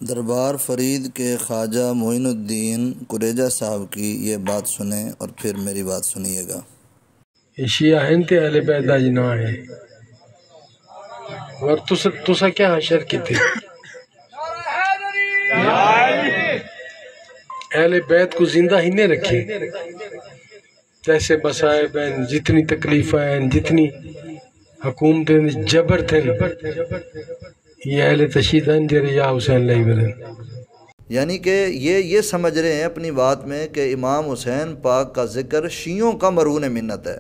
دربار فرید کے خواجہ معین الدین قریجہ صاحب کی یہ بات سنیں اور پھر میری بات سنیے گا۔ شیعہ ہیں تے اہل بیت دا جنا ہے اور تسا کیا حشر کی تھے اہل بیت کو زندہ ہی نہیں رکھے، جیسے مسائب ہیں، جتنی تکلیفیں ہیں، جتنی حکومتیں جبر تھے، یہ اہل تشیط ہیں جرے یا حسین لئی بلن۔ یعنی کہ یہ سمجھ رہے ہیں اپنی بات میں کہ امام حسین پاک کا ذکر شیعوں کا مرہون منت ہے۔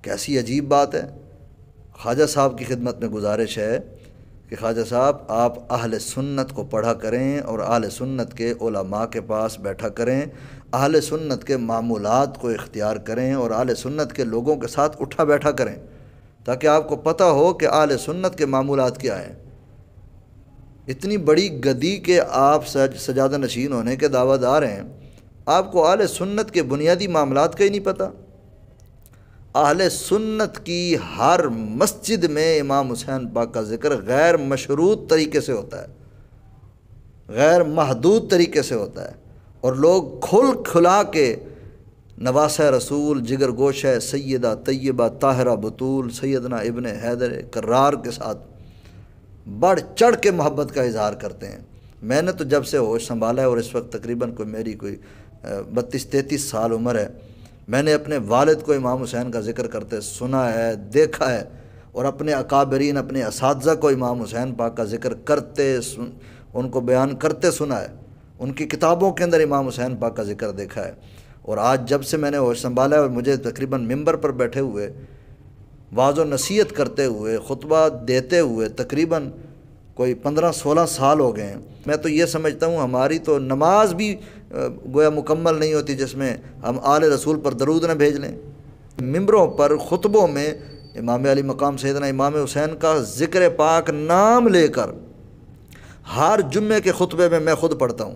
کیسی عجیب بات ہے۔ خواجہ صاحب کی خدمت میں گزارش ہے کہ خواجہ صاحب آپ اہل سنت کو پڑھا کریں اور اہل سنت کے علماء کے پاس بیٹھا کریں، اہل سنت کے معمولات کو اختیار کریں اور اہل سنت کے لوگوں کے ساتھ اٹھا بیٹھا کریں، تاکہ آپ کو پتہ ہو کہ اہل سنت کے معمولات کیا ہیں۔ اتنی بڑی گدی کے آپ سجادہ نشین ہونے کے دعویٰ دار ہیں، آپ کو اہل سنت کے بنیادی معاملات کا ہی نہیں پتہ۔ اہل سنت کی ہر مسجد میں امام حسین پاک کا ذکر غیر مشروط طریقے سے ہوتا ہے، غیر محدود طریقے سے ہوتا ہے، اور لوگ کھل کھلا کے نواسہ رسول، جگر گوشہ سیدہ طیبہ طاہرہ بطول، سیدنا ابن حیدر کرار کے ساتھ بڑھ چڑھ کے محبت کا اظہار کرتے ہیں۔ میں نے تو جب سے ہوش سنبھالا ہے اور اس وقت تقریباً میری 32-33 سال عمر ہے، میں نے اپنے والد کو امام حسین کا ذکر کرتے سنا ہے، دیکھا ہے، اور اپنے اکابرین، اپنے اساتذہ کو امام حسین پاک کا ذکر کرتے ان کو بیان کرتے سنا ہے، ان کی کتابوں کے اندر امام حسین پاک کا ذکر دیکھا ہے۔ اور آج جب سے میں نے ہوش سنبھالا ہے اور مجھے تقریباً ممبر پر بیٹھے ہوئے واعظ و نصیحت کرتے ہوئے، خطبہ دیتے ہوئے تقریباً کوئی 15-16 سال ہو گئے ہیں، میں تو یہ سمجھتا ہوں ہماری تو نماز بھی گویا مکمل نہیں ہوتی جس میں ہم آل رسول پر درود نہ بھیج لیں۔ ممبروں پر خطبوں میں امام علی مقام سیدنا امام حسین کا ذکر پاک نام لے کر ہر جمعے کے خطبے میں خود پڑھتا ہوں۔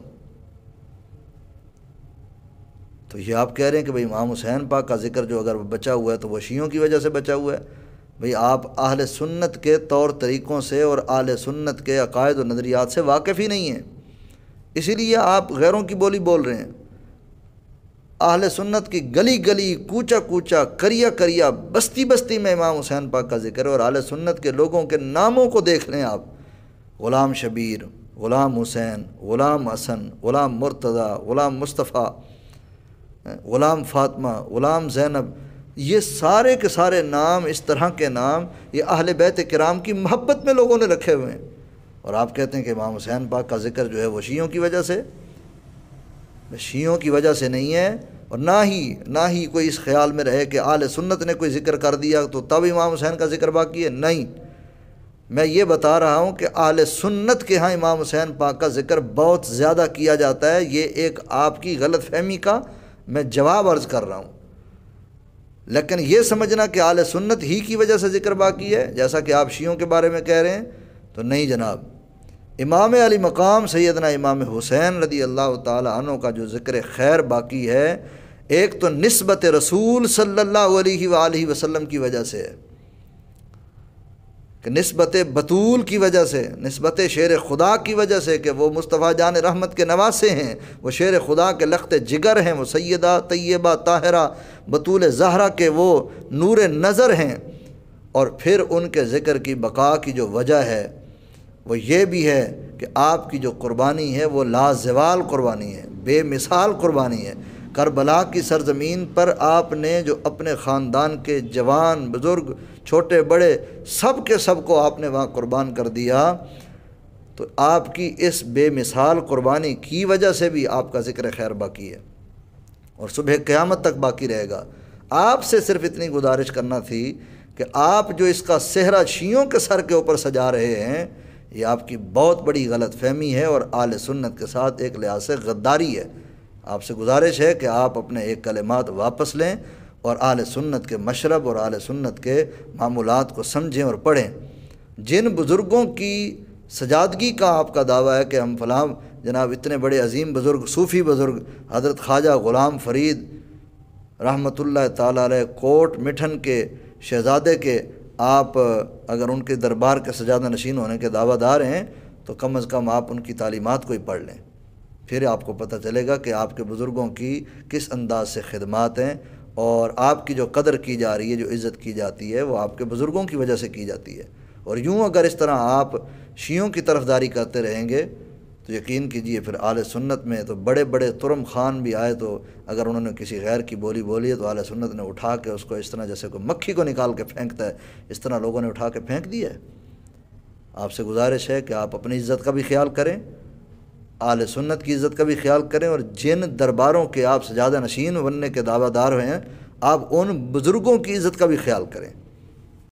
تو یہ آپ کہہ رہے ہیں کہ بھئی امام حسین پاک کا ذکر جو اگر بچا ہوا ہے تو وہ شیعوں کی وجہ سے بچا ہوا ہے۔ بھئی آپ اہل سنت کے طور طریقوں سے اور اہل سنت کے عقائد و نظریات سے واقف ہی نہیں ہیں، اسی لیے آپ غیروں کی بولی بول رہے ہیں۔ اہل سنت کی گلی گلی، کوچہ کوچہ، کریا کریا، بستی بستی میں امام حسین پاک کا ذکر ہے، اور اہل سنت کے لوگوں کے ناموں کو دیکھ لیں آپ، غلام شبیر، غلام حسین، غلام حسن، غلام مرتضیٰ، غلام مصطفیٰ، غلام فاطمہ، غلام زینب، یہ سارے کے سارے نام، اس طرح کے نام یہ اہل بیت کرام کی محبت میں لوگوں نے رکھے ہوئے ہیں، اور آپ کہتے ہیں کہ امام حسین پاک کا ذکر جو ہے وہ شیعوں کی وجہ سے، شیعوں کی وجہ سے نہیں ہے، اور نہ ہی کوئی اس خیال میں رہے کہ اہل سنت نے کوئی ذکر کر دیا تو تب امام حسین کا ذکر باقی ہے۔ نہیں، میں یہ بتا رہا ہوں کہ اہل سنت کے ہاں امام حسین پاک کا ذکر بہت زیادہ کیا جاتا ہے۔ یہ ایک آپ کی غلط فہمی کا میں جواب عرض کر رہا ہوں، لیکن یہ سمجھنا کہ اہل سنت ہی کی وجہ سے ذکر باقی ہے جیسا کہ آپ شیعوں کے بارے میں کہہ رہے ہیں، تو نہیں جناب۔ امام علی مقام سیدنا امام حسین رضی اللہ تعالی عنہ کا جو ذکر خیر باقی ہے، ایک تو نسبت رسول صلی اللہ علیہ وآلہ وسلم کی وجہ سے ہے، کہ نسبت بطول کی وجہ سے، نسبت شیر خدا کی وجہ سے کہ وہ مصطفیٰ جان رحمت کے نواسے ہیں، وہ شیر خدا کے لخت جگر ہیں، وہ سیدہ طیبہ طاہرہ بطول زہرا کے وہ نور نظر ہیں، اور پھر ان کے ذکر کی بقا کی جو وجہ ہے وہ یہ بھی ہے کہ آپ کی جو قربانی ہے وہ لازوال قربانی ہے، بے مثال قربانی ہے۔ کربلا کی سرزمین پر آپ نے جو اپنے خاندان کے جوان، بزرگ، چھوٹے بڑے سب کے سب کو آپ نے وہاں قربان کر دیا، تو آپ کی اس بے مثال قربانی کی وجہ سے بھی آپ کا ذکر خیر باقی ہے اور صبح قیامت تک باقی رہے گا۔ آپ سے صرف اتنی گزارش کرنا تھی کہ آپ جو اس کا صحرا شیعوں کے سر کے اوپر سجا رہے ہیں، یہ آپ کی بہت بڑی غلط فہمی ہے اور اہل سنت کے ساتھ ایک لحاظ سے غداری ہے۔ آپ سے گزارش ہے کہ آپ اپنے ایک کلمات واپس لیں اور اہل سنت کے مشرب اور اہل سنت کے معمولات کو سمجھیں اور پڑھیں۔ جن بزرگوں کی سجادگی کا آپ کا دعویٰ ہے کہ ہم فلاں جناب اتنے بڑے عظیم بزرگ، صوفی بزرگ حضرت خواجہ غلام فرید رحمۃ اللہ تعالیٰ علیہ کوٹ مٹھن کے شہزادے کے، آپ اگر ان کے دربار کے سجادہ نشین ہونے کے دعویٰ دار ہیں تو تو کم از کم آپ ان کی تعلیمات کو ہی پڑھ لیں، پھر آپ کو پتہ چلے گا کہ آپ کے بزرگوں کی کس انداز سے خدمات ہیں، اور آپ کی جو قدر کی جا رہی ہے، جو عزت کی جاتی ہے، وہ آپ کے بزرگوں کی وجہ سے کی جاتی ہے۔ اور یوں اگر اس طرح آپ شیعوں کی طرفداری کرتے رہیں گے تو یقین کیجئے پھر اہل سنت میں تو بڑے بڑے ترم خان بھی آئے تو اگر انہوں نے کسی غیر کی بولی بولی ہے تو اہل سنت نے اٹھا کے اس کو اس طرح جیسے کوئی مکھی کو نکال کے پھینکتا ہے، اس طرح لوگوں نے اٹھا کے پھینک دیا ہے۔ آپ سے گزارش ہے کہ آپ اپنی عزت کا بھی خیال کریں، اہل سنت کی عزت کا بھی خیال کریں، اور جن درباروں کے آپ سجادہ نشین بننے کے دعویٰ دار ہیں آپ ان بزرگوں کی عزت کا بھی خیال کریں۔